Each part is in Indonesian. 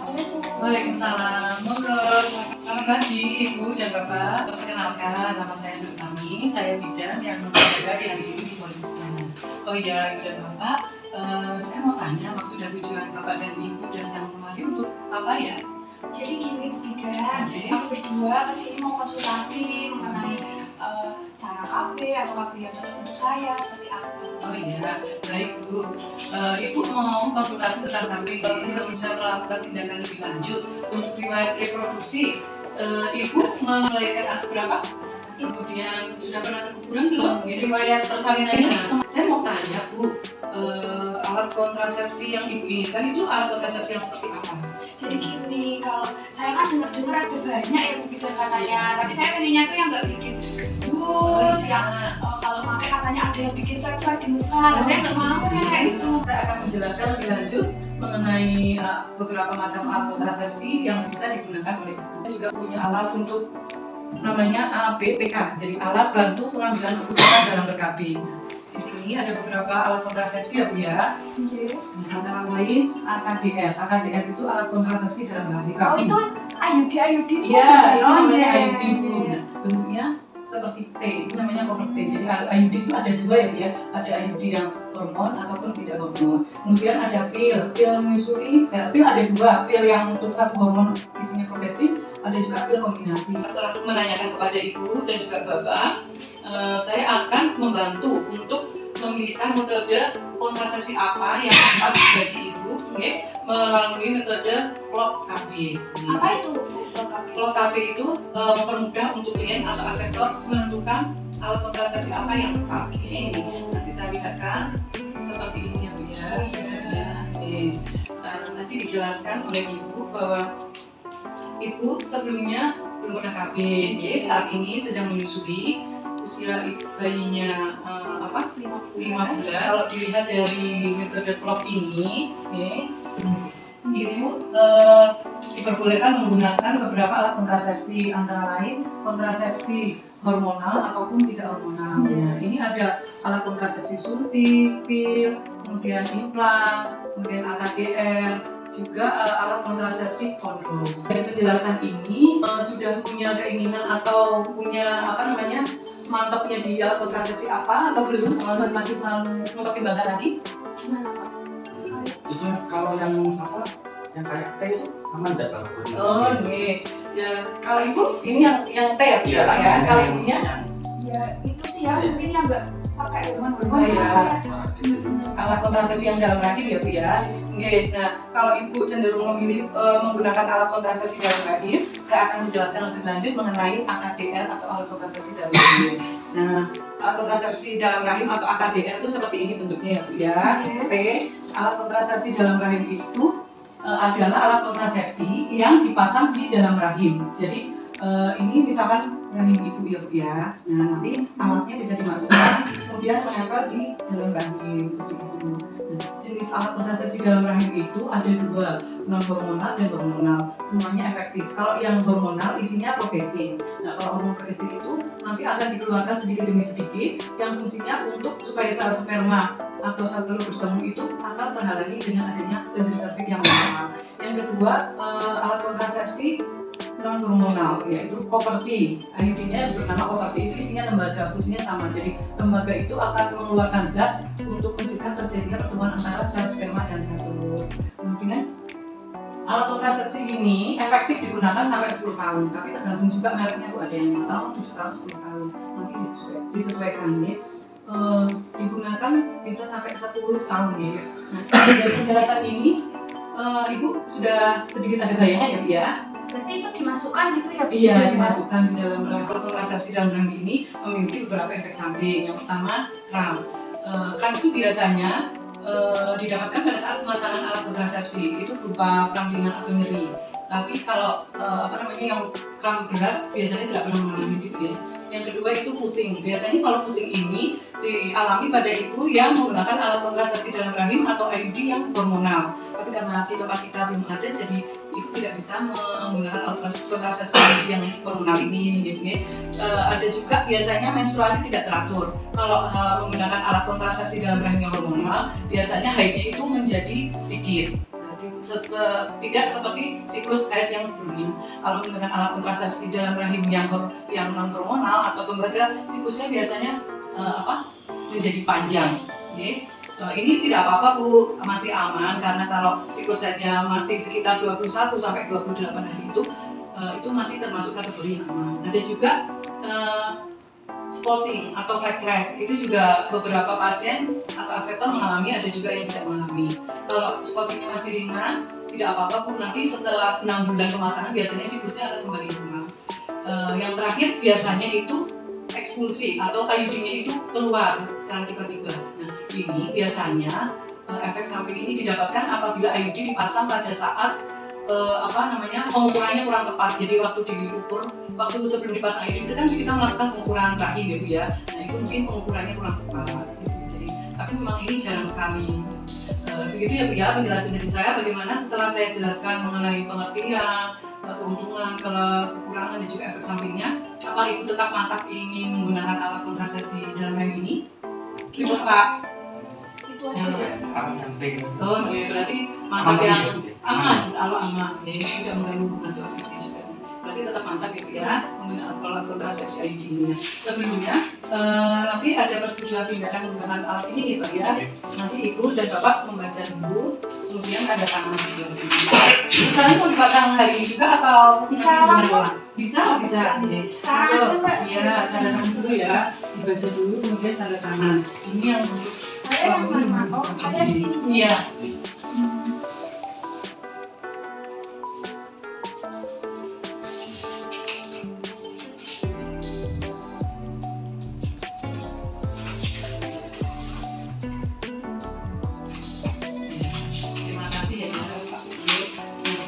Assalamualaikum. Waalaikumsalam. Monggo. Selamat pagi Ibu dan Bapak. Perkenalkan, nama saya Sultani. Saya bidan yang berada di hari ini di Poliklinik. Oh iya, Ibu dan Bapak, saya mau tanya maksud dan tujuan Bapak dan Ibu datang kemari untuk apa ya? Jadi gini Bu Bidan, Oke. aku berdua kesini mau konsultasi mengenai cara KB atau KB yang cocok untuk saya seperti apa. Oh iya, baik Bu. Ibu mau konsultasi tentang KPI sebelum saya melakukan tindakan lebih lanjut untuk riwayat reproduksi. Ibu melahirkan anak berapa? Kemudian sudah pernah keguguran belum? Riwayat persalinannya. Saya mau tanya Bu, alat kontrasepsi yang Ibu inginkan itu alat kontrasepsi yang seperti apa? Jadi gini, kalau saya kan dengar ada banyak ya Bu Bidan katanya, tapi saya pengennya tuh yang nggak bikin gendut, yang kalau pakai katanya ada yang bikin flek-flek di muka, saya nggak mau kayak itu. Saya akan menjelaskan lebih lanjut mengenai beberapa macam alat kontrasepsi yang bisa digunakan oleh Ibu. Saya juga punya alat untuk namanya ABPK, jadi alat bantu pengambilan keputusan dalam ber-KB. Di sini ada beberapa alat kontrasepsi ya Bu ya. Antara lain AKDR. AKDR itu alat kontrasepsi dalam rahim. Oh itu IUD Bu. Iya, itu Oh, namanya iya. IUD Bu. Nah, bentuknya seperti T, itu namanya cover T. Jadi IUD itu ada dua ya Bu ya. Ada IUD yang hormon ataupun tidak hormon. Kemudian ada pil menyusui. Pil ada dua, pil yang untuk satu hormon isinya progesterin, ada juga pil kombinasi. Setelah menanyakan kepada Ibu dan juga Bapak, saya akan membantu untuk memilihkan metode kontrasepsi apa yang tepat bagi Ibu, melalui metode clock KB. Apa itu clock KB? Clock KB itu mempermudah untuk klien atau asesor menentukan alat kontrasepsi apa yang tepat. Nanti saya lihatkan seperti ini ya Bu ya. Nanti dijelaskan oleh Ibu bahwa Ibu sebelumnya belum pernah KB, saat ini sedang menyusui, usia bayinya 5 bulan. Kalau dilihat dari metode clock ini, Ibu diperbolehkan menggunakan beberapa alat kontrasepsi, antara lain kontrasepsi hormonal ataupun tidak hormonal. Ini ada alat kontrasepsi suntik, pil, kemudian implan, kemudian AKDR, juga alat kontrasepsi kondom. Dari penjelasan ini sudah punya keinginan atau punya mantapnya di alat kontrasepsi apa atau belum? Masih mempertimbangkan lagi? Gimana Pak? Itu kalau yang kayak T itu aman nggak Pak? Oh iya. Ya, kalau Ibu ini yang T ya Bu ya Pak ya? Kalau Ibunya? Ya itu sih ya, mungkin yang nggak pakai hormon-hormon. Oh iya. Alat kontrasepsi yang dalam rahim ya Bu ya. Oke, nah kalau Ibu cenderung memilih menggunakan alat kontrasepsi dalam rahim, saya akan menjelaskan lebih lanjut mengenai AKDR atau alat kontrasepsi dalam rahim. Nah, alat kontrasepsi dalam rahim atau AKDR itu seperti ini bentuknya ya Bu ya. P, alat kontrasepsi dalam rahim itu adalah alat kontrasepsi yang dipasang di dalam rahim. Jadi ini misalkan rahim ibu ya Bu ya. Nah nanti alatnya bisa dimasukkan kemudian menempel di dalam rahim seperti itu. Nah, jenis alat kontrasepsi dalam rahim itu ada dua, non hormonal dan hormonal. Semuanya efektif. Kalau yang hormonal isinya progesterin. Nah kalau hormon progesterin itu nanti akan dikeluarkan sedikit demi sedikit yang fungsinya untuk supaya sel sperma atau sel telur bertemu itu akan terhalangi dengan adanya dendrit serviks yang normal. Yang kedua alat kontrasepsi non hormonal yaitu copper T. IUD-nya bernama copper T, itu isinya tembaga, fungsinya sama. Jadi tembaga itu akan mengeluarkan zat untuk mencegah terjadinya pertemuan antara sel sperma dan sel telur. Kemudian alat kontrasepsi ini efektif digunakan sampai 10 tahun, tapi tergantung juga mereknya tuh, ada yang 5 tahun, 7 tahun, 10 tahun. Nanti disesuaikan ya. Digunakan bisa sampai 10 tahun ya. Nah, dari penjelasan ini Ibu sudah sedikit ada bayangan ya Bu ya? Berarti itu dimasukkan gitu ya Bu? Iya, dimasukkan di dalam rahim. Kontrasepsi dalam rahim ini memiliki beberapa efek samping. Yang pertama, kram. Kram itu biasanya didapatkan pada saat pemasangan alat kontrasepsi, itu berupa kram ringan atau nyeri. Tapi kalau yang kram berat biasanya tidak pernah mengalami situ ya. Yang kedua itu pusing. Biasanya kalau pusing ini dialami pada ibu yang menggunakan alat kontrasepsi dalam rahim atau IUD yang hormonal. Tapi karena di tempat kita belum ada, jadi ibu tidak bisa menggunakan alat kontrasepsi yang hormonal ini. Gitu, ya. Ada juga biasanya menstruasi tidak teratur. Kalau menggunakan alat kontrasepsi dalam rahim yang hormonal, biasanya haidnya itu menjadi sedikit. tidak seperti siklus haid yang sebelumnya. Kalau menggunakan alat kontrasepsi dalam rahim yang non hormonal atau tembaga, siklusnya biasanya menjadi panjang. Okay. Ini tidak apa-apa Bu, masih aman karena kalau siklus haidnya masih sekitar 21 sampai 28 hari itu masih termasuk kategori yang aman. Ada juga spotting atau flek-flek, itu juga beberapa pasien atau aksetor mengalami, ada juga yang tidak mengalami. Kalau spottingnya masih ringan, tidak apa-apa Bu, nanti setelah 6 bulan pemasangan biasanya siklusnya akan kembali normal. Yang terakhir biasanya itu ekspulsi atau IUD-nya itu keluar secara tiba-tiba. Nah, ini biasanya efek samping ini didapatkan apabila IUD dipasang pada saat pengukurannya kurang tepat. Jadi waktu sebelum dipasang IUD itu kan kita melakukan pengukuran rahim ya Bu ya. Nah, itu mungkin pengukurannya kurang tepat gitu. Jadi, tapi memang ini jarang sekali. Begitu ya Bu ya penjelasan dari saya, bagaimana setelah saya jelaskan mengenai pengertian, keuntungan, kekurangan dan juga efek sampingnya, apa Ibu tetap mantap ingin menggunakan alat kontrasepsi dalam rahim ini? Gimana Pak? Itu aja ya. Oh iya, berarti mantap yang aman, selalu aman ya, tidak mengganggu hubungan suami istri juga. Berarti tetap mantap ya Bu ya menggunakan alat kontrasepsi IUD ini. Sebelumnya nanti ada persetujuan tindakan menggunakan alat ini ya Pak ya. Nanti Ibu dan Bapak membaca dulu, kemudian ada tangan di sebelah sini. Kalian mau dipasang hari ini juga atau Bisa langsung? Bisa. Sekarang aja Mbak. Iya, tanda tangan dulu ya, dibaca dulu kemudian tanda tangan. Ini yang untuk Saya suami yang mana? Oh, ada di sini. Iya. Terima kasih ya Pak.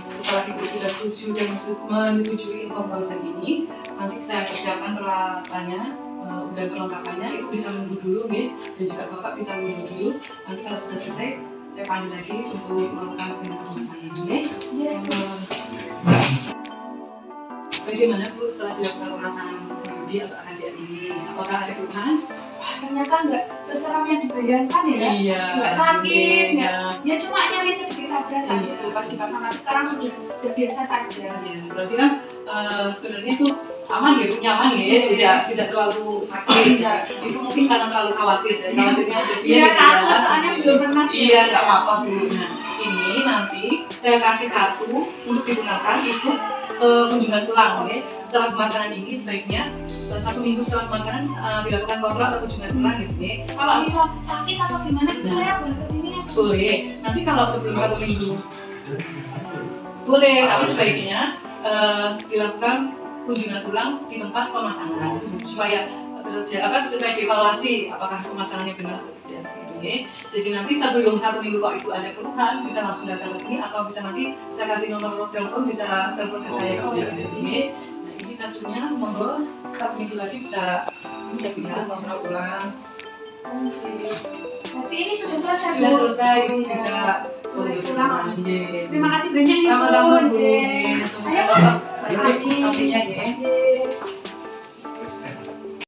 Setelah Ibu sudah setuju dan menyetujui info konsen ini, nanti saya persiapkan peralatannya dan perlengkapannya. Ibu bisa menunggu dulu nih, dan juga Bapak bisa menunggu dulu. Nanti kalau sudah selesai, saya panggil lagi untuk melakukan tindakan pemasangan ini. Bagaimana Bu setelah dilakukan pemasangan IUD atau AHDR ini? Apakah ada keluhan? Wah, ternyata nggak seseram yang dibayangkan ya. Iya. Nggak sakit, Iya. ya cuma nyeri sedikit saja kan Iya. pas dipasang. Tapi sekarang sudah biasa saja. Iya, berarti kan sebenarnya itu aman ya, nyaman ya, tidak terlalu sakit. Itu mungkin karena terlalu khawatir ya, khawatirnya Iya, takut soalnya belum pernah. Iya, nggak apa-apa Bu. Nah, ini nanti saya kasih kartu untuk digunakan ikut kunjungan pulang, oke? Setelah pemasangan ini sebaiknya 1 minggu setelah pemasangan dilakukan kontrol atau kunjungan pulang gitu ya. Kalau misal sakit atau gimana itu saya boleh kesini ya? Boleh. Nanti kalau sebelum 1 minggu boleh, tapi sebaiknya dilakukan kunjungan ulang di tempat pemasangan supaya dievaluasi apakah pemasangannya benar atau tidak gitu ya. Jadi nanti sebelum 1 minggu kok Ibu ada keluhan bisa langsung datang ke sini atau bisa nanti saya kasih nomor telepon, bisa telepon ke saya gitu ya. Nah ini kartunya, monggo 1 minggu lagi bisa ini ya Bu ya, kontrol ulang. Oke. Berarti ini sudah selesai. Sudah Bu? selesai, Ibu bisa Boleh untuk pulang. pulang. Terima kasih banyak ya Bu. Sama-sama Bu. Ayo, Semoga tetap Amin. nantinya ya.